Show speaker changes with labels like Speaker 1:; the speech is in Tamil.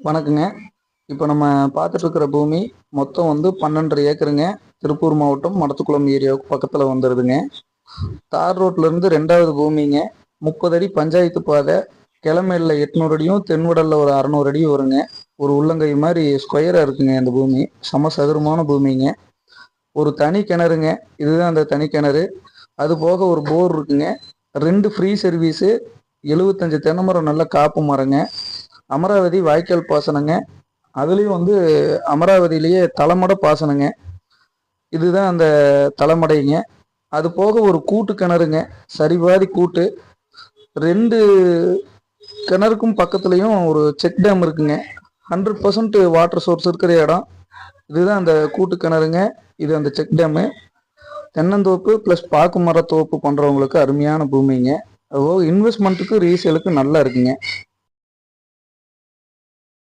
Speaker 1: வணக்கங்க. இப்போ நம்ம பார்த்துட்டு இருக்கிற பூமி மொத்தம் 12.5 ஏக்கருங்க. திருப்பூர் மாவட்டம் மடத்துக்குளம் ஏரியாவுக்கு பக்கத்தில் வந்துடுதுங்க. தார் ரோட்லேருந்து 2வது பூமிங்க. 30 அடி பஞ்சாயத்து பாதை. கிழமையில் 800 அடியும் தென்வடலில் ஒரு 600 அடியும் வருங்க. ஒரு உள்ளங்கை மாதிரி ஸ்கொயராக இருக்குங்க இந்த பூமி. சமசதுரமான பூமிங்க. ஒரு தனி கிணறுங்க. இதுதான் அந்த தனி கிணறு. அது போக ஒரு போர் இருக்குங்க. 2 ஃப்ரீ சர்வீஸு. 75 தென்னை மரம் நல்ல காப்பு மரங்க. அமராவதி வாய்க்கால் பாசனங்க. அதுலேயும் அமராவதியிலேயே தலைமடை பாசனங்க. இதுதான் அந்த தலைமடைங்க. அது போக ஒரு கூட்டு கிணறுங்க. சரிபாதி கூட்டு. 2 கிணறுக்கும் பக்கத்துலேயும் ஒரு செக் டேம் இருக்குங்க. 100% வாட்டர் சோர்ஸ் இருக்கிற இடம். இதுதான் அந்த கூட்டு கிணறுங்க. இது அந்த செக் டேமு. தென்னந்தோப்பு ப்ளஸ் பாக்கு மரத்தோப்பு பண்ணுறவங்களுக்கு அருமையான பூமிங்க. அதுபோக இன்வெஸ்ட்மெண்ட்டுக்கு ரீசேலுக்கு நல்லா இருக்குங்க.